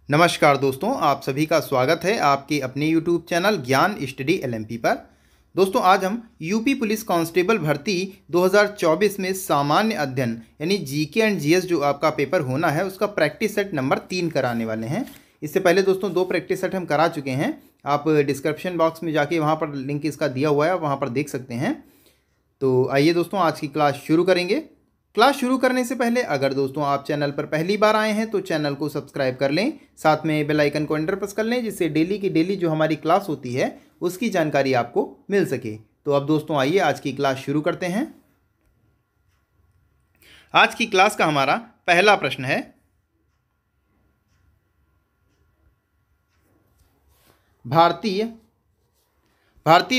नमस्कार दोस्तों, आप सभी का स्वागत है आपके अपने YouTube चैनल ज्ञान स्टडी LMP पर। दोस्तों, आज हम यूपी पुलिस कांस्टेबल भर्ती 2024 में सामान्य अध्ययन यानी जीके एंड जीएस जो आपका पेपर होना है उसका प्रैक्टिस सेट नंबर 3 कराने वाले हैं। इससे पहले दोस्तों 2 प्रैक्टिस सेट हम करा चुके हैं। आप डिस्क्रिप्शन बॉक्स में जाके वहाँ पर लिंक इसका दिया हुआ है, वहाँ पर देख सकते हैं। तो आइए दोस्तों आज की क्लास शुरू करेंगे। क्लास शुरू करने से पहले अगर दोस्तों आप चैनल पर पहली बार आए हैं तो चैनल को सब्सक्राइब कर लें, साथ में बेल आइकन को एंटर प्रेस कर लें, जिससे डेली की डेली जो हमारी क्लास होती है उसकी जानकारी आपको मिल सके। तो अब दोस्तों आइए आज की क्लास शुरू करते हैं। आज की क्लास का हमारा पहला प्रश्न है, भारतीय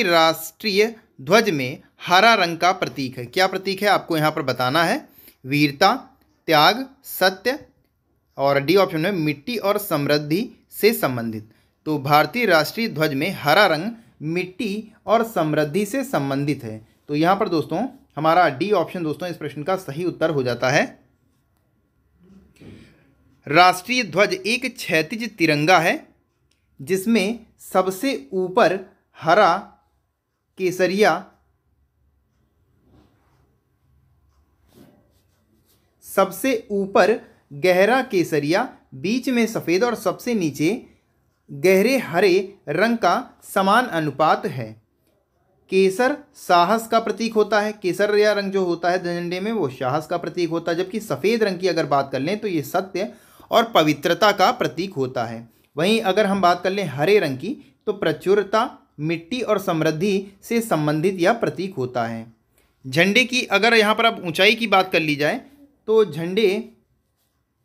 राष्ट्रीय ध्वज में हरा रंग का प्रतीक है। क्या प्रतीक है आपको यहाँ पर बताना है। वीरता, त्याग, सत्य और डी ऑप्शन में मिट्टी और समृद्धि से संबंधित। तो भारतीय राष्ट्रीय ध्वज में हरा रंग मिट्टी और समृद्धि से संबंधित है। तो यहाँ पर दोस्तों हमारा डी ऑप्शन दोस्तों इस प्रश्न का सही उत्तर हो जाता है। राष्ट्रीय ध्वज एक क्षैतिज तिरंगा है जिसमें सबसे ऊपर हरा केसरिया, सबसे ऊपर गहरा केसरिया, बीच में सफ़ेद और सबसे नीचे गहरे हरे रंग का समान अनुपात है। केसर साहस का प्रतीक होता है। केसरिया रंग जो होता है झंडे में वो साहस का प्रतीक होता है, जबकि सफ़ेद रंग की अगर बात कर लें तो ये सत्य और पवित्रता का प्रतीक होता है। वहीं अगर हम बात कर लें हरे रंग की तो प्रचुरता, मिट्टी और समृद्धि से संबंधित यह प्रतीक होता है। झंडे की अगर यहाँ पर अब ऊंचाई की बात कर ली जाए तो झंडे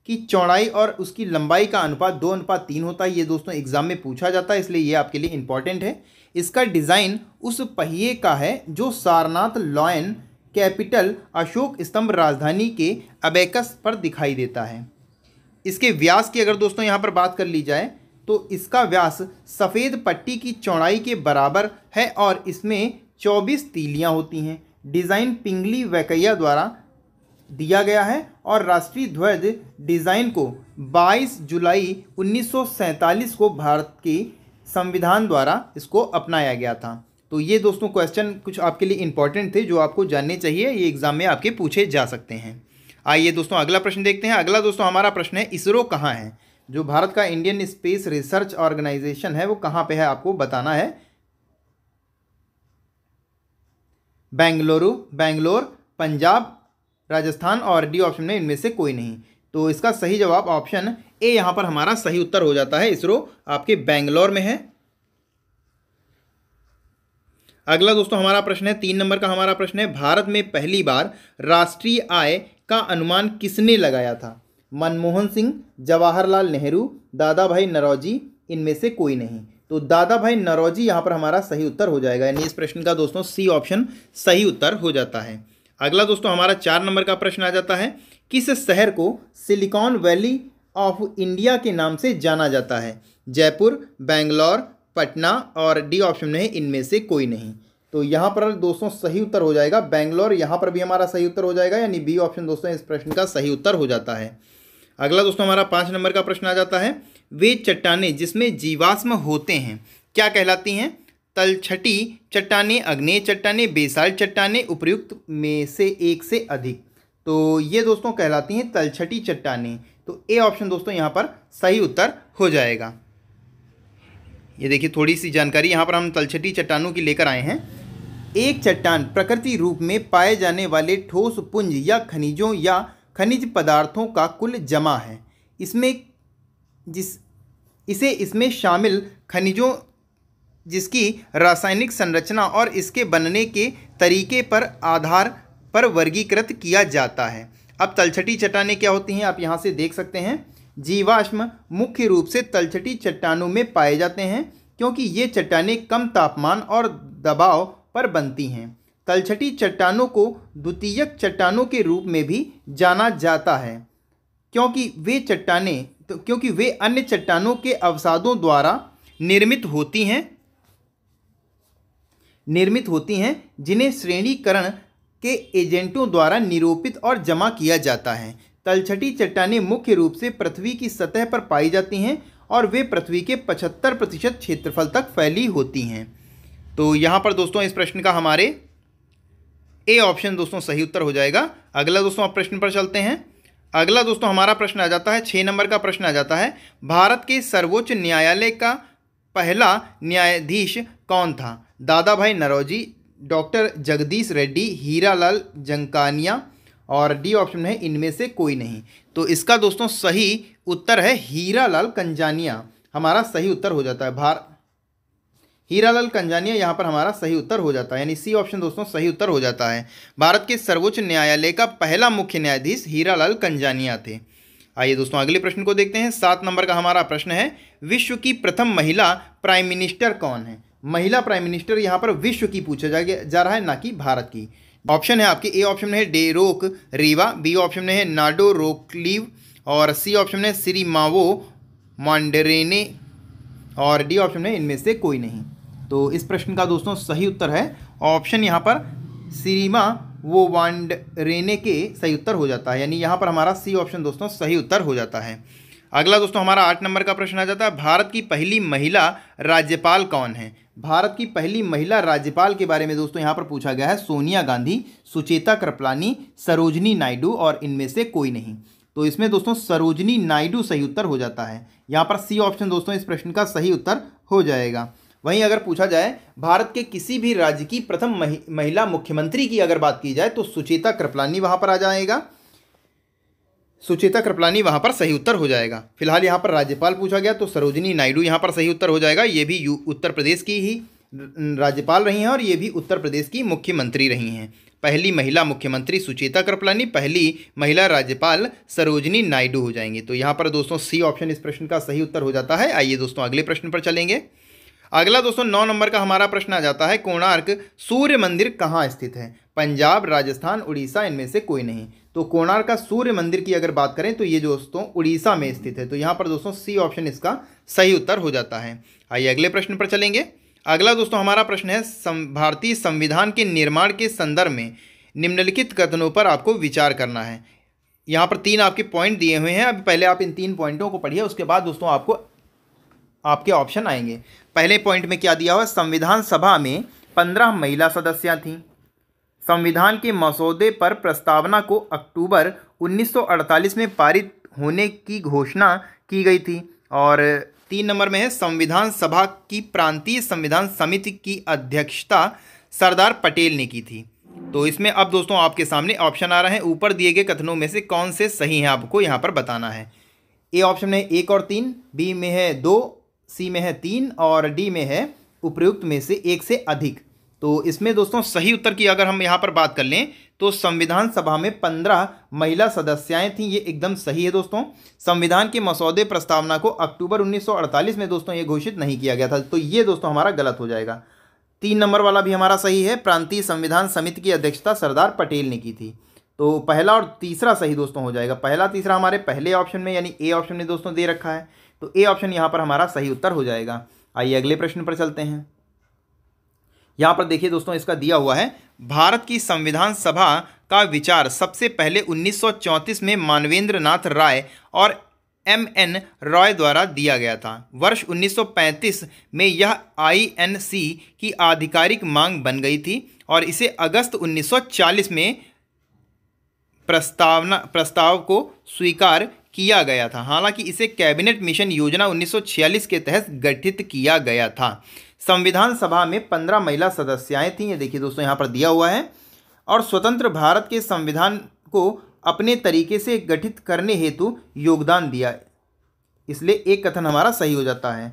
की चौड़ाई और उसकी लंबाई का अनुपात 2:3 होता है। ये दोस्तों एग्जाम में पूछा जाता है, इसलिए ये आपके लिए इंपॉर्टेंट है। इसका डिज़ाइन उस पहिए का है जो सारनाथ लॉयन कैपिटल अशोक स्तंभ राजधानी के अबेकस पर दिखाई देता है। इसके व्यास की अगर दोस्तों यहाँ पर बात कर ली जाए तो इसका व्यास सफ़ेद पट्टी की चौड़ाई के बराबर है और इसमें 24 तीलियाँ होती हैं। डिज़ाइन पिंगली वैकैया द्वारा दिया गया है और राष्ट्रीय ध्वज डिज़ाइन को 22 जुलाई 1947 को भारत के संविधान द्वारा इसको अपनाया गया था। तो ये दोस्तों क्वेश्चन कुछ आपके लिए इंपॉर्टेंट थे जो आपको जानने चाहिए, ये एग्ज़ाम में आपके पूछे जा सकते हैं। आइए दोस्तों अगला प्रश्न देखते हैं। अगला दोस्तों हमारा प्रश्न है, इसरो कहाँ है? जो भारत का इंडियन स्पेस रिसर्च ऑर्गेनाइजेशन है वो कहाँ पे है आपको बताना है। बेंगलोर, पंजाब, राजस्थान और डी ऑप्शन में इनमें से कोई नहीं। तो इसका सही जवाब ऑप्शन ए यहाँ पर हमारा सही उत्तर हो जाता है। इसरो आपके बेंगलोर में है। अगला दोस्तों हमारा प्रश्न है 3 नंबर का हमारा प्रश्न है, भारत में पहली बार राष्ट्रीय आय का अनुमान किसने लगाया था? मनमोहन सिंह, जवाहरलाल नेहरू, दादा भाई नौरोजी, इनमें से कोई नहीं। तो दादा भाई नौरोजी यहाँ पर हमारा सही उत्तर हो जाएगा, यानी इस प्रश्न का दोस्तों सी ऑप्शन सही उत्तर हो जाता है। अगला दोस्तों हमारा 4 नंबर का प्रश्न आ जाता है, किस शहर को सिलिकॉन वैली ऑफ इंडिया के नाम से जाना जाता है? जयपुर, बेंगलोर, पटना और डी ऑप्शन में इनमें से कोई नहीं। तो यहाँ पर दोस्तों सही उत्तर हो जाएगा बेंगलोर, यहाँ पर भी हमारा सही उत्तर हो जाएगा, यानी बी ऑप्शन दोस्तों इस प्रश्न का सही उत्तर हो जाता है। अगला दोस्तों हमारा 5 नंबर का प्रश्न आ जाता है, वे चट्टानें जिसमें जीवाश्म होते हैं क्या कहलाती हैं? तलछटी चट्टानें, आग्नेय चट्टानें, बेसाल्ट चट्टानें, उपर्युक्त में से एक से अधिक। तो ये दोस्तों कहलाती हैं तलछटी चट्टानें। तो ए ऑप्शन दोस्तों यहाँ पर सही उत्तर हो जाएगा। ये देखिए थोड़ी सी जानकारी यहाँ पर हम तलछटी चट्टानों की लेकर आए हैं। एक चट्टान प्रकृति रूप में पाए जाने वाले ठोस पुंज या खनिजों या खनिज पदार्थों का कुल जमा है। इसमें शामिल खनिजों जिसकी रासायनिक संरचना और इसके बनने के तरीके पर आधार पर वर्गीकृत किया जाता है। अब तलछटी चट्टानें क्या होती हैं आप यहाँ से देख सकते हैं। जीवाश्म मुख्य रूप से तलछटी चट्टानों में पाए जाते हैं क्योंकि ये चट्टानें कम तापमान और दबाव पर बनती हैं। तलछटी चट्टानों को द्वितीयक चट्टानों के रूप में भी जाना जाता है क्योंकि वे अन्य चट्टानों के अवसादों द्वारा निर्मित होती हैं जिन्हें श्रेणीकरण के एजेंटों द्वारा निरूपित और जमा किया जाता है। तलछटी चट्टानें मुख्य रूप से पृथ्वी की सतह पर पाई जाती हैं और वे पृथ्वी के 75% क्षेत्रफल तक फैली होती हैं। तो यहाँ पर दोस्तों इस प्रश्न का हमारे ए ऑप्शन दोस्तों सही उत्तर हो जाएगा। अगला दोस्तों आप प्रश्न पर चलते हैं। अगला दोस्तों हमारा प्रश्न आ जाता है 6 नंबर का प्रश्न आ जाता है, भारत के सर्वोच्च न्यायालय का पहला न्यायाधीश कौन था? दादा भाई नौरोजी, डॉक्टर जगदीश रेड्डी, हीरालाल जंकानिया और डी ऑप्शन में है इनमें से कोई नहीं। तो इसका दोस्तों सही उत्तर है हीरालाल कंजानिया, हमारा सही उत्तर हो जाता है। हीरालाल कंजानिया यहाँ पर हमारा सही उत्तर हो जाता है, यानी सी ऑप्शन दोस्तों सही उत्तर हो जाता है। भारत के सर्वोच्च न्यायालय का पहला मुख्य न्यायाधीश हीरालाल कंजानिया थे। आइए दोस्तों अगले प्रश्न को देखते हैं। 7 नंबर का हमारा प्रश्न है, विश्व की प्रथम महिला प्राइम मिनिस्टर कौन है? महिला प्राइम मिनिस्टर यहाँ पर विश्व की पूछा जा रहा है, ना कि भारत की। ऑप्शन है आपके, ए ऑप्शन में है डेरोक रीवा, बी ऑप्शन में है नाडो रोक्लीव और सी ऑप्शन में है श्री मावो मांडरेने और डी ऑप्शन में इनमें से कोई नहीं। तो इस प्रश्न का दोस्तों सही उत्तर है ऑप्शन यहाँ पर सीमा वो वांडरेने के सही उत्तर हो जाता है, यानी यहाँ पर हमारा सी ऑप्शन दोस्तों सही उत्तर हो जाता है। अगला दोस्तों हमारा 8 नंबर का प्रश्न आ जाता है, भारत की पहली महिला राज्यपाल कौन है? भारत की पहली महिला राज्यपाल के बारे में दोस्तों यहाँ पर पूछा गया है, सोनिया गांधी, सुचेता कृपलानी, सरोजनी नायडू और इनमें से कोई नहीं। तो इसमें दोस्तों सरोजनी नायडू सही उत्तर हो जाता है, यहाँ पर सी ऑप्शन दोस्तों इस प्रश्न का सही उत्तर हो जाएगा। वहीं अगर पूछा जाए भारत के किसी भी राज्य की प्रथम महिला मुख्यमंत्री की अगर बात की जाए तो सुचेता कृपलानी वहाँ पर आ जाएगा, सुचेता कृपलानी वहाँ पर सही उत्तर हो जाएगा। फिलहाल यहाँ पर राज्यपाल पूछा गया तो सरोजनी नायडू यहाँ पर सही उत्तर हो जाएगा। ये भी उत्तर प्रदेश की ही राज्यपाल रही हैं और ये भी उत्तर प्रदेश की मुख्यमंत्री रही हैं। पहली महिला मुख्यमंत्री सुचेता कृपलानी, पहली महिला राज्यपाल सरोजनी नायडू हो जाएंगी। तो यहाँ पर दोस्तों सी ऑप्शन इस प्रश्न का सही उत्तर हो जाता है। आइए दोस्तों अगले प्रश्न पर चलेंगे। अगला दोस्तों 9 नंबर का हमारा प्रश्न आ जाता है, कोणार्क सूर्य मंदिर कहाँ स्थित है? पंजाब, राजस्थान, उड़ीसा, इनमें से कोई नहीं। तो कोणार्क का सूर्य मंदिर की अगर बात करें तो ये दोस्तों उड़ीसा में स्थित है। तो यहाँ पर दोस्तों सी ऑप्शन इसका सही उत्तर हो जाता है। आइए अगले प्रश्न पर चलेंगे। अगला दोस्तों हमारा प्रश्न है, भारतीय संविधान के निर्माण के संदर्भ में निम्नलिखित कथनों पर आपको विचार करना है। यहाँ पर 3 आपके पॉइंट दिए हुए हैं। अभी पहले आप इन 3 पॉइंटों को पढ़िए, उसके बाद दोस्तों आपको आपके ऑप्शन आएंगे। पहले पॉइंट में क्या दिया हुआ, संविधान सभा में 15 महिला सदस्या थीं। संविधान के मसौदे पर प्रस्तावना को अक्टूबर 1948 में पारित होने की घोषणा की गई थी। और 3 नंबर में है, संविधान सभा की प्रांतीय संविधान समिति की अध्यक्षता सरदार पटेल ने की थी। तो इसमें अब दोस्तों आपके सामने ऑप्शन आ रहे हैं, ऊपर दिए गए कथनों में से कौन से सही हैं आपको यहाँ पर बताना है। ए ऑप्शन में 1 और 3, बी में है 2, सी में है 3 और डी में है उपयुक्त में से 1 से अधिक। तो इसमें दोस्तों सही उत्तर की अगर हम यहाँ पर बात कर लें तो संविधान सभा में 15 महिला सदस्याएं थीं, ये एकदम सही है दोस्तों। संविधान के मसौदे प्रस्तावना को अक्टूबर 1948 में दोस्तों ये घोषित नहीं किया गया था, तो ये दोस्तों हमारा गलत हो जाएगा। 3 नंबर वाला भी हमारा सही है, प्रांतीय संविधान समिति की अध्यक्षता सरदार पटेल ने की थी। तो पहला और तीसरा सही दोस्तों हो जाएगा। पहला तीसरा हमारे पहले ऑप्शन में यानी ए ऑप्शन में दोस्तों दे रखा है, तो ए ऑप्शन यहाँ पर हमारा सही उत्तर हो जाएगा। आइए अगले प्रश्न पर चलते हैं। यहाँ पर देखिए दोस्तों इसका दिया हुआ है, भारत की संविधान सभा का विचार सबसे पहले 1934 में मानवेंद्र नाथ राय और MN रॉय द्वारा दिया गया था। वर्ष 1935 में यह INC की आधिकारिक मांग बन गई थी और इसे अगस्त 1940 में प्रस्ताव को स्वीकार किया गया था। हालांकि इसे कैबिनेट मिशन योजना 1946 के तहत गठित किया गया था। संविधान सभा में 15 महिला सदस्याएं थीं, ये देखिए दोस्तों यहाँ पर दिया हुआ है। और स्वतंत्र भारत के संविधान को अपने तरीके से गठित करने हेतु योगदान दिया, इसलिए एक कथन हमारा सही हो जाता है।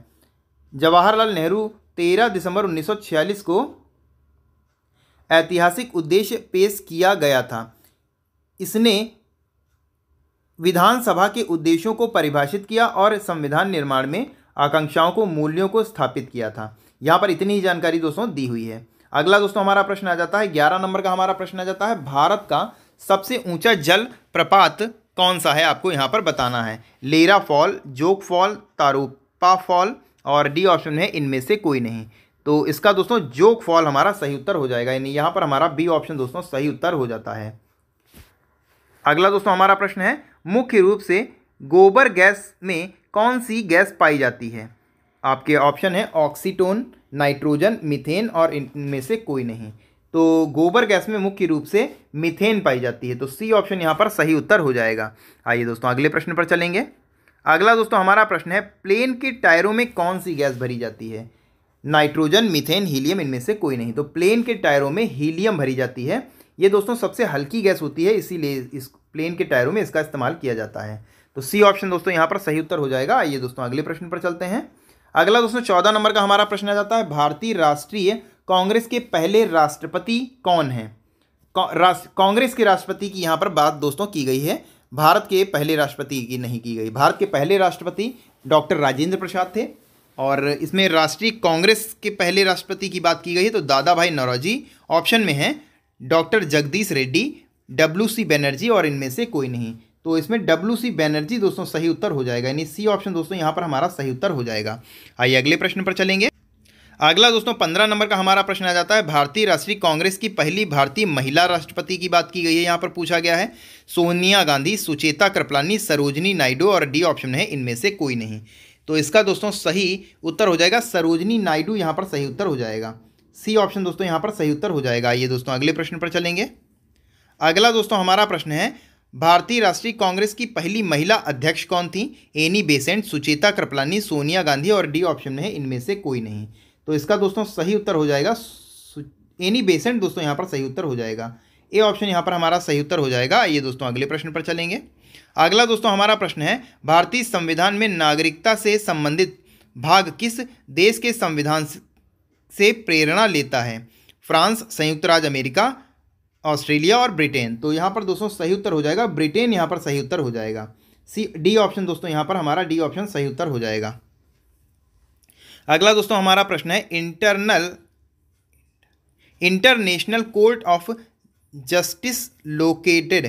जवाहरलाल नेहरू 13 दिसंबर 1946 को ऐतिहासिक उद्देश्य पेश किया गया था। इसने विधानसभा के उद्देश्यों को परिभाषित किया और संविधान निर्माण में आकांक्षाओं को मूल्यों को स्थापित किया था। यहाँ पर इतनी ही जानकारी दोस्तों दी हुई है। अगला दोस्तों हमारा प्रश्न आ जाता है, 11 नंबर का हमारा प्रश्न आ जाता है, भारत का सबसे ऊंचा जल प्रपात कौन सा है, आपको यहाँ पर बताना है। लेरा फॉल, जोग फॉल, तारुपा फॉल और डी ऑप्शन है इनमें से कोई नहीं। तो इसका दोस्तों जोग फॉल हमारा सही उत्तर हो जाएगा, यानी यहाँ पर हमारा बी ऑप्शन दोस्तों सही उत्तर हो जाता है। अगला दोस्तों हमारा प्रश्न है, मुख्य रूप से गोबर गैस में कौन सी गैस पाई जाती है? आपके ऑप्शन है ऑक्सीटोन, नाइट्रोजन, मीथेन और इनमें से कोई नहीं। तो गोबर गैस में मुख्य रूप से मीथेन पाई जाती है, तो सी ऑप्शन यहाँ पर सही उत्तर हो जाएगा। आइए दोस्तों अगले प्रश्न पर चलेंगे। अगला दोस्तों हमारा प्रश्न है, प्लेन के टायरों में कौन सी गैस भरी जाती है? नाइट्रोजन, मीथेन, हीलियम, इनमें से कोई नहीं। तो प्लेन के टायरों में हीलियम भरी जाती है। ये दोस्तों सबसे हल्की गैस होती है, इसीलिए इस प्लेन के टायरों में इसका इस्तेमाल किया जाता है। तो सी ऑप्शन दोस्तों यहाँ पर सही उत्तर हो जाएगा। आइए दोस्तों अगले प्रश्न पर चलते हैं। अगला दोस्तों 14 नंबर का हमारा प्रश्न आ जाता है, भारतीय राष्ट्रीय कांग्रेस के पहले राष्ट्रपति कौन हैं? कांग्रेस के राष्ट्रपति की यहाँ पर बात दोस्तों की गई है, भारत के पहले राष्ट्रपति की नहीं की गई। भारत के पहले राष्ट्रपति डॉक्टर राजेंद्र प्रसाद थे, और इसमें राष्ट्रीय कांग्रेस के पहले राष्ट्रपति की बात की गई है तो दादा भाई नौरोजी। ऑप्शन में है डॉक्टर जगदीश रेड्डी, WC बनर्जी और इनमें से कोई नहीं। तो इसमें WC बनर्जी दोस्तों सही उत्तर हो जाएगा, यानी सी ऑप्शन दोस्तों यहाँ पर हमारा सही उत्तर हो जाएगा। आइए अगले प्रश्न पर चलेंगे। अगला दोस्तों 15 नंबर का हमारा प्रश्न आ जाता है, भारतीय राष्ट्रीय कांग्रेस की पहली भारतीय महिला राष्ट्रपति की बात की गई है। यहाँ पर पूछा गया है सोनिया गांधी, सुचेता कृपलानी, सरोजनी नायडू और डी ऑप्शन है इनमें से कोई नहीं। तो इसका दोस्तों सही उत्तर हो जाएगा सरोजनी नायडू, यहाँ पर सही उत्तर हो जाएगा। सी ऑप्शन दोस्तों यहाँ पर सही उत्तर हो जाएगा। आइए दोस्तों अगले प्रश्न पर चलेंगे। अगला दोस्तों हमारा प्रश्न है, भारतीय राष्ट्रीय कांग्रेस की पहली महिला अध्यक्ष कौन थी? एनी बेसेंट, सुचेता कृपलानी, सोनिया गांधी और डी ऑप्शन में है इनमें से कोई नहीं। तो इसका दोस्तों सही उत्तर हो जाएगा एनी बेसेंट, दोस्तों यहाँ पर सही उत्तर हो जाएगा। ए ऑप्शन यहाँ पर हमारा सही उत्तर हो जाएगा। आइए दोस्तों अगले प्रश्न पर चलेंगे। अगला दोस्तों हमारा प्रश्न है, भारतीय संविधान में नागरिकता से संबंधित भाग किस देश के संविधान से प्रेरणा लेता है? फ्रांस, संयुक्त राज्य अमेरिका, ऑस्ट्रेलिया और ब्रिटेन। तो यहाँ पर दोस्तों सही उत्तर हो जाएगा ब्रिटेन, यहाँ पर सही उत्तर हो जाएगा। डी ऑप्शन दोस्तों यहाँ पर हमारा डी ऑप्शन सही उत्तर हो जाएगा। अगला दोस्तों हमारा प्रश्न है, international court of justice located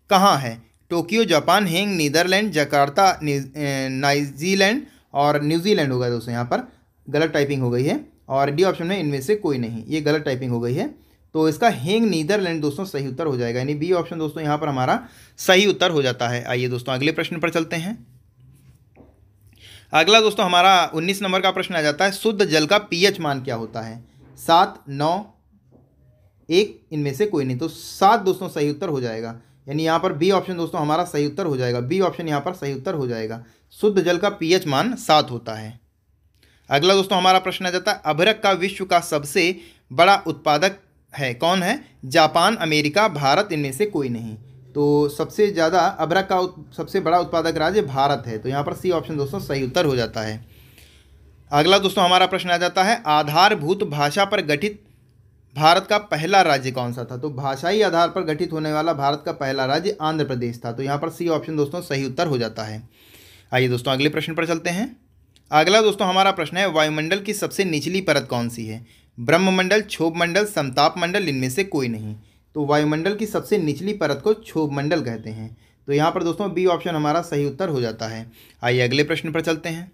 कहाँ है? टोक्यो, जापान, हेंग, नीदरलैंड, जकार्ता, न्यूजीलैंड और न्यूजीलैंड होगा दोस्तों। यहाँ पर गलत टाइपिंग हो गई है, और डी ऑप्शन में इनमें से कोई नहीं, ये गलत टाइपिंग हो गई है। तो इसका हेंग, नीदरलैंड दोस्तों सही उत्तर हो जाएगा, यानी बी ऑप्शन दोस्तों यहाँ पर हमारा सही उत्तर हो जाता है। आइए दोस्तों अगले प्रश्न पर चलते हैं। अगला दोस्तों हमारा 19 नंबर का प्रश्न आ जाता है, शुद्ध जल का पीएच मान क्या होता है? 7, 9, 1, इनमें से कोई नहीं। तो 7 दोस्तों सही उत्तर हो जाएगा, यानी यहाँ पर बी ऑप्शन दोस्तों हमारा सही उत्तर हो जाएगा। बी ऑप्शन यहाँ पर सही उत्तर हो जाएगा, शुद्ध जल का पीएच मान 7 होता है। अगला दोस्तों हमारा प्रश्न आ जाता है, अभ्रक का विश्व का सबसे बड़ा उत्पादक है कौन है? जापान, अमेरिका, भारत, इनमें से कोई नहीं। तो सबसे ज़्यादा अभ्रक का सबसे बड़ा उत्पादक राज्य भारत है, तो यहाँ पर सी ऑप्शन दोस्तों सही उत्तर हो जाता है। अगला दोस्तों हमारा प्रश्न आ जाता है, आधारभूत भाषा पर गठित भारत का पहला राज्य कौन सा था? तो भाषाई आधार पर गठित होने वाला भारत का पहला राज्य आंध्र प्रदेश था, तो यहाँ पर सी ऑप्शन दोस्तों सही उत्तर हो जाता है। आइए दोस्तों अगले प्रश्न पर चलते हैं। अगला दोस्तों हमारा प्रश्न है, वायुमंडल की सबसे निचली परत कौन सी है? ब्रह्ममंडल, क्षोभमंडल, समताप मंडल, इनमें से कोई नहीं। तो वायुमंडल की सबसे निचली परत को क्षोभमंडल कहते हैं, तो यहाँ पर दोस्तों बी ऑप्शन हमारा सही उत्तर हो जाता है। आइए अगले प्रश्न पर चलते हैं।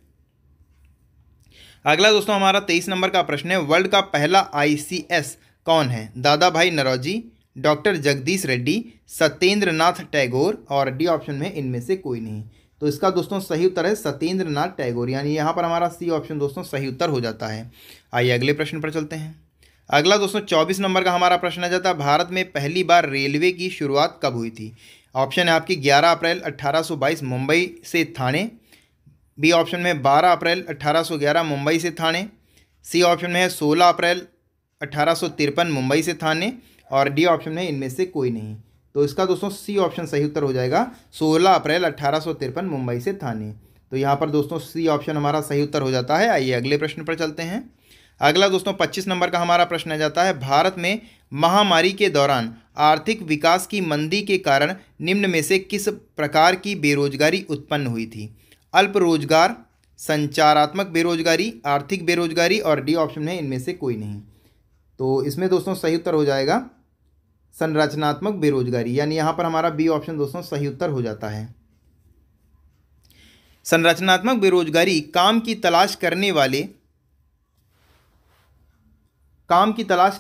अगला दोस्तों हमारा 23 नंबर का प्रश्न है, वर्ल्ड का पहला ICS कौन है? दादा भाई नौरोजी, डॉक्टर जगदीश रेड्डी, सत्येंद्र नाथ टैगोर और डी ऑप्शन में इनमें से कोई नहीं। तो इसका दोस्तों सही उत्तर है सत्येंद्र नाथ टैगोर, यानी यहाँ पर हमारा सी ऑप्शन दोस्तों सही उत्तर हो जाता है। आइए अगले प्रश्न पर चलते हैं। अगला दोस्तों 24 नंबर का हमारा प्रश्न आ जाता है, भारत में पहली बार रेलवे की शुरुआत कब हुई थी? ऑप्शन है आपकी 11 अप्रैल 1822 मुंबई से थाने, बी ऑप्शन में 12 अप्रैल 1811 मुंबई से थाने, सी ऑप्शन में है 16 अप्रैल 1853 मुंबई से थाने और डी ऑप्शन में इनमें से कोई नहीं। तो इसका दोस्तों सी ऑप्शन सही उत्तर हो जाएगा 16 अप्रैल 1853 मुंबई से थाने। तो यहाँ पर दोस्तों सी ऑप्शन हमारा सही उत्तर हो जाता है। आइए अगले प्रश्न पर चलते हैं। अगला दोस्तों 25 नंबर का हमारा प्रश्न आ जाता है, भारत में महामारी के दौरान आर्थिक विकास की मंदी के कारण निम्न में से किस प्रकार की बेरोजगारी उत्पन्न हुई थी? अल्प रोजगार, संचारात्मक बेरोजगारी, आर्थिक बेरोजगारी और डी ऑप्शन में इनमें से कोई नहीं। तो इसमें दोस्तों सही उत्तर हो जाएगा संरचनात्मक बेरोजगारी, यानी यहाँ पर हमारा बी ऑप्शन दोस्तों सही उत्तर हो जाता है। संरचनात्मक बेरोजगारी काम की तलाश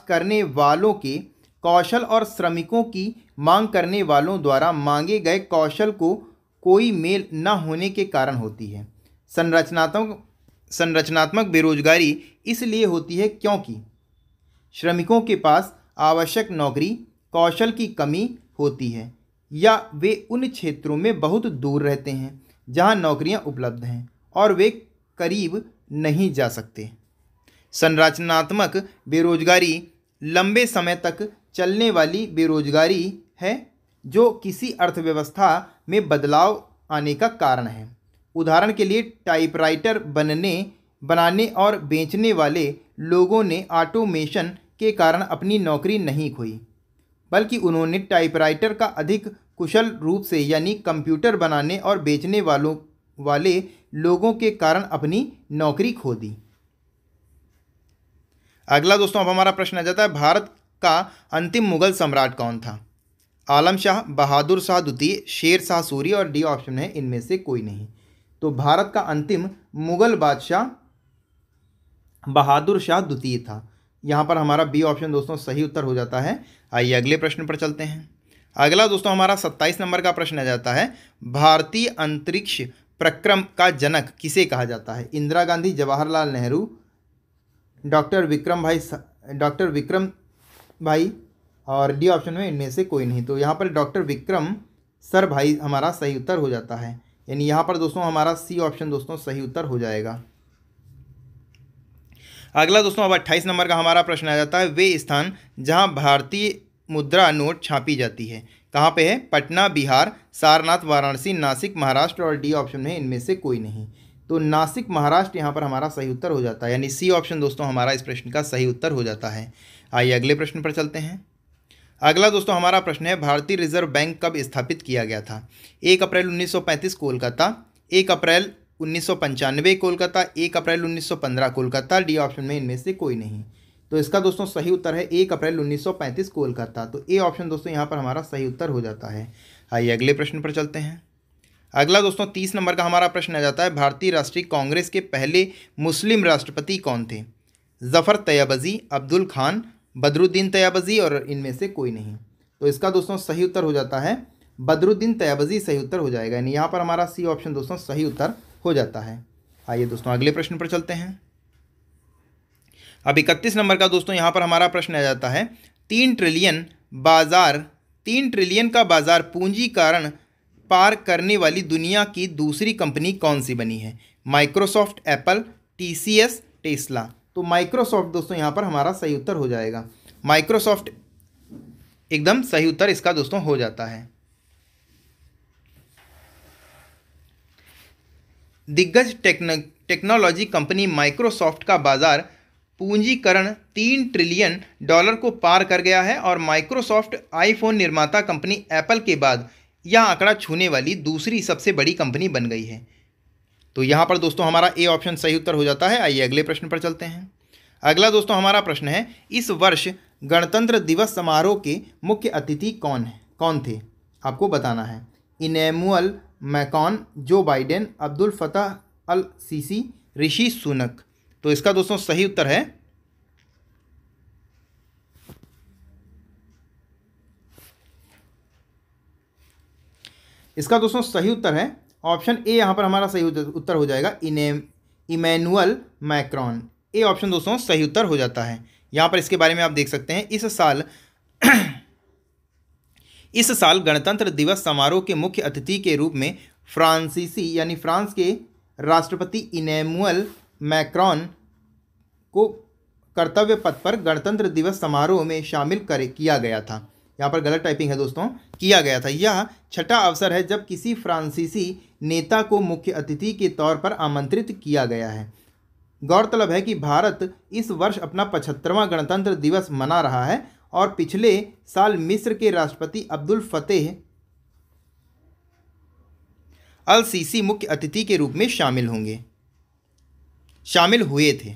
करने वालों के कौशल और श्रमिकों की मांग करने वालों द्वारा मांगे गए कौशल को कोई मेल न होने के कारण होती है। संरचनात्मक बेरोजगारी इसलिए होती है क्योंकि श्रमिकों के पास आवश्यक नौकरी कौशल की कमी होती है या वे उन क्षेत्रों में बहुत दूर रहते हैं जहां नौकरियां उपलब्ध हैं और वे करीब नहीं जा सकते। संरचनात्मक बेरोजगारी लंबे समय तक चलने वाली बेरोजगारी है जो किसी अर्थव्यवस्था में बदलाव आने का कारण है। उदाहरण के लिए टाइपराइटर बनाने और बेचने वाले लोगों ने ऑटोमेशन के कारण अपनी नौकरी नहीं खोई, बल्कि उन्होंने टाइपराइटर का अधिक कुशल रूप से यानी कंप्यूटर बनाने और बेचने वाले लोगों के कारण अपनी नौकरी खो दी। अगला दोस्तों अब हमारा प्रश्न आ जाता है, भारत का अंतिम मुगल सम्राट कौन था? आलम शाह, बहादुर शाह द्वितीय, शेर शाह सूरी और डी ऑप्शन है इनमें से कोई नहीं। तो भारत का अंतिम मुगल बादशाह बहादुर शाह द्वितीय था। यहाँ पर हमारा बी ऑप्शन दोस्तों सही उत्तर हो जाता है। आइए अगले प्रश्न पर चलते हैं। अगला दोस्तों हमारा 27 नंबर का प्रश्न आ जाता है, भारतीय अंतरिक्ष प्रक्रम का जनक किसे कहा जाता है? इंदिरा गांधी, जवाहरलाल नेहरू, डॉक्टर विक्रम भाई और डी ऑप्शन में इनमें से कोई नहीं। तो यहाँ पर डॉक्टर विक्रम सर भाई हमारा सही उत्तर हो जाता है, यानी यहाँ पर दोस्तों हमारा सी ऑप्शन दोस्तों सही उत्तर हो जाएगा। अगला दोस्तों अब 28 नंबर का हमारा प्रश्न आ जाता है, वे स्थान जहाँ भारतीय मुद्रा नोट छापी जाती है कहाँ पे है? पटना बिहार, सारनाथ वाराणसी, नासिक महाराष्ट्र और डी ऑप्शन में इनमें से कोई नहीं। तो नासिक महाराष्ट्र यहाँ पर हमारा सही उत्तर हो जाता है, यानी सी ऑप्शन दोस्तों हमारा इस प्रश्न का सही उत्तर हो जाता है। आइए अगले प्रश्न पर चलते हैं। अगला दोस्तों हमारा प्रश्न है, भारतीय रिजर्व बैंक कब स्थापित किया गया था? 1 अप्रैल 1935 कोलकाता, 1 अप्रैल 1995 कोलकाता, 1 अप्रैल 1915 कोलकाता, डी ऑप्शन में इनमें से कोई नहीं। तो इसका दोस्तों सही उत्तर है 1 अप्रैल 1935 कोलकाता। तो ए ऑप्शन दोस्तों यहाँ पर हमारा सही उत्तर हो जाता है। आइए अगले प्रश्न पर चलते हैं। अगला दोस्तों 30 नंबर का हमारा प्रश्न आ जाता है, भारतीय राष्ट्रीय कांग्रेस के पहले मुस्लिम राष्ट्रपति कौन थे? जफ़र तैयबज़ी, अब्दुल खान, बदरुद्दीन तैयबज़ी और इनमें से कोई नहीं। तो इसका दोस्तों सही उत्तर हो जाता है बदरुद्दीन तैयबज़ी सही उत्तर हो जाएगा, यानी यहाँ पर हमारा सी ऑप्शन दोस्तों सही उत्तर हो जाता है। आइए दोस्तों अगले प्रश्न पर चलते हैं। अब 31 नंबर का दोस्तों यहाँ पर हमारा प्रश्न आ जाता है, 3 ट्रिलियन का बाजार पूंजीकरण पार करने वाली दुनिया की दूसरी कंपनी कौन सी बनी है? Microsoft, Apple, TCS, Tesla. तो माइक्रोसॉफ्ट दोस्तों यहाँ पर हमारा सही उत्तर हो जाएगा। माइक्रोसॉफ्ट एकदम सही उत्तर इसका दोस्तों हो जाता है। दिग्गज टेक्नोलॉजी कंपनी माइक्रोसॉफ्ट का बाजार पूंजीकरण $3 ट्रिलियन को पार कर गया है और माइक्रोसॉफ्ट आईफोन निर्माता कंपनी एप्पल के बाद यह आंकड़ा छूने वाली दूसरी सबसे बड़ी कंपनी बन गई है। तो यहाँ पर दोस्तों हमारा ए ऑप्शन सही उत्तर हो जाता है। आइए अगले प्रश्न पर चलते हैं। अगला दोस्तों हमारा प्रश्न है, इस वर्ष गणतंत्र दिवस समारोह के मुख्य अतिथि कौन थे? आपको बताना है। Emmanuel Macron, Joe Biden, Abdel Fattah el CC, Rishi Sunak. तो इसका दोस्तों सही उत्तर है ऑप्शन ए। यहाँ पर हमारा सही उत्तर हो जाएगा इमैनुअल मैक्रॉन। ए ऑप्शन दोस्तों सही उत्तर हो जाता है। यहाँ पर इसके बारे में आप देख सकते हैं, इस साल गणतंत्र दिवस समारोह के मुख्य अतिथि के रूप में फ्रांसीसी यानी फ्रांस के राष्ट्रपति इमैनुअल मैक्रॉन को कर्तव्य पथ पर गणतंत्र दिवस समारोह में शामिल किया गया था। यहाँ पर गलत टाइपिंग है दोस्तों, किया गया था। यह छठा अवसर है जब किसी फ्रांसीसी नेता को मुख्य अतिथि के तौर पर आमंत्रित किया गया है। गौरतलब है कि भारत इस वर्ष अपना 75वां गणतंत्र दिवस मना रहा है और पिछले साल मिस्र के राष्ट्रपति अब्दुल फतेह अल सीसी मुख्य अतिथि के रूप में शामिल हुए थे।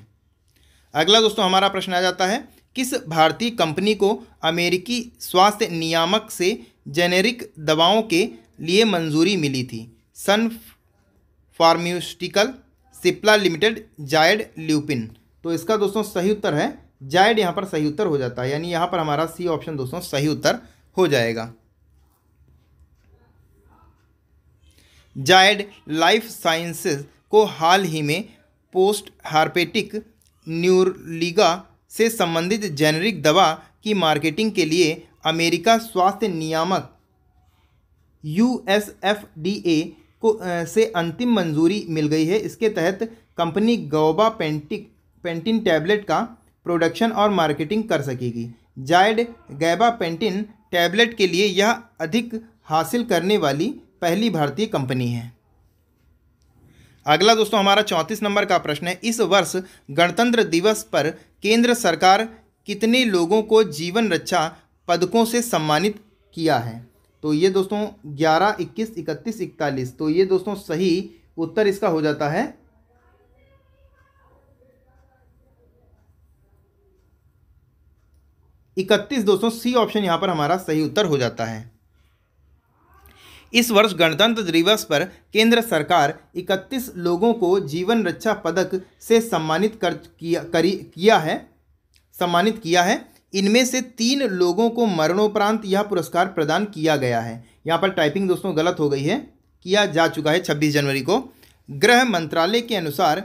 अगला दोस्तों हमारा प्रश्न आ जाता है, किस भारतीय कंपनी को अमेरिकी स्वास्थ्य नियामक से जेनेरिक दवाओं के लिए मंजूरी मिली थी? सन फार्मास्यूटिकल, सिप्ला लिमिटेड, जायड, ल्यूपिन। तो इसका दोस्तों सही उत्तर है जायड। यहाँ पर सही उत्तर हो जाता है, यानी यहाँ पर हमारा सी ऑप्शन दोस्तों सही उत्तर हो जाएगा। जायड लाइफ साइंसेज को हाल ही में पोस्ट हार्पेटिक न्यूरलीगा से संबंधित जेनेरिक दवा की मार्केटिंग के लिए अमेरिका स्वास्थ्य नियामक USFDA को से अंतिम मंजूरी मिल गई है। इसके तहत कंपनी गैबापेंटिन टैबलेट का प्रोडक्शन और मार्केटिंग कर सकेगी। जायड गैबापेंटिन टैबलेट के लिए यह अधिक हासिल करने वाली पहली भारतीय कंपनी है। अगला दोस्तों हमारा 34 नंबर का प्रश्न है, इस वर्ष गणतंत्र दिवस पर केंद्र सरकार कितने लोगों को जीवन रक्षा पदकों से सम्मानित किया है? तो ये दोस्तों 11, 21, 31, 41। तो ये दोस्तों सही उत्तर इसका हो जाता है 31 दोस्तों, सी ऑप्शन यहाँ पर हमारा सही उत्तर हो जाता है। इस वर्ष गणतंत्र दिवस पर केंद्र सरकार 31 लोगों को जीवन रक्षा पदक से सम्मानित किया है। इनमें से 3 लोगों को मरणोपरांत यह पुरस्कार प्रदान किया गया है। यहाँ पर टाइपिंग दोस्तों गलत हो गई है, किया जा चुका है 26 जनवरी को। गृह मंत्रालय के अनुसार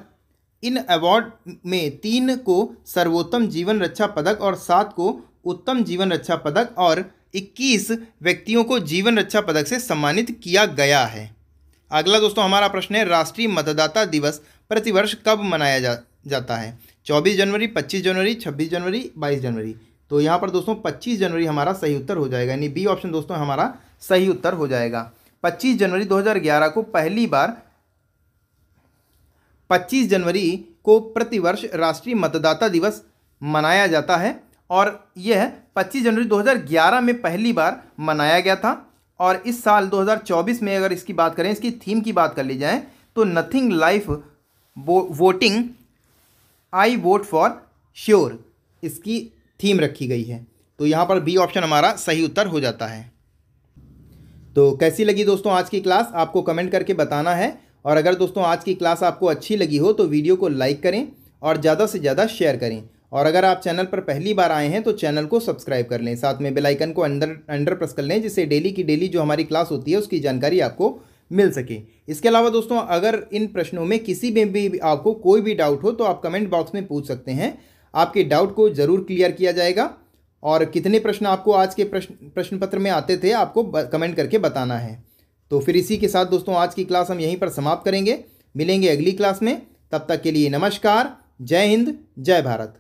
इन अवार्ड में 3 को सर्वोत्तम जीवन रक्षा पदक और 7 को उत्तम जीवन रक्षा पदक और 21 व्यक्तियों को जीवन रक्षा पदक से सम्मानित किया गया है। अगला दोस्तों हमारा प्रश्न है, राष्ट्रीय मतदाता दिवस प्रतिवर्ष कब मनाया जाता है? 24 जनवरी, 25 जनवरी, 26 जनवरी, 22 जनवरी। तो यहाँ पर दोस्तों 25 जनवरी हमारा सही उत्तर हो जाएगा, यानी बी ऑप्शन दोस्तों हमारा सही उत्तर हो जाएगा। 25 जनवरी 2011 को पहली बार 25 जनवरी को प्रतिवर्ष राष्ट्रीय मतदाता दिवस मनाया जाता है और यह 25 जनवरी 2011 में पहली बार मनाया गया था। और इस साल 2024 में अगर इसकी बात करें, इसकी थीम की बात कर ली जाए तो nothing life voting I vote for sure इसकी थीम रखी गई है। तो यहाँ पर बी ऑप्शन हमारा सही उत्तर हो जाता है। तो कैसी लगी दोस्तों आज की क्लास, आपको कमेंट करके बताना है। और अगर दोस्तों आज की क्लास आपको अच्छी लगी हो तो वीडियो को लाइक करें और ज़्यादा से ज़्यादा शेयर करें। और अगर आप चैनल पर पहली बार आए हैं तो चैनल को सब्सक्राइब कर लें, साथ में बेल आइकन को अंडर प्रेस कर लें, जिससे डेली की डेली जो हमारी क्लास होती है उसकी जानकारी आपको मिल सके। इसके अलावा दोस्तों अगर इन प्रश्नों में किसी में भी आपको कोई भी डाउट हो तो आप कमेंट बॉक्स में पूछ सकते हैं, आपके डाउट को ज़रूर क्लियर किया जाएगा। और कितने प्रश्न आपको आज के प्रश्न पत्र में आते थे आपको कमेंट करके बताना है। तो फिर इसी के साथ दोस्तों आज की क्लास हम यहीं पर समाप्त करेंगे, मिलेंगे अगली क्लास में। तब तक के लिए नमस्कार, जय हिंद, जय भारत।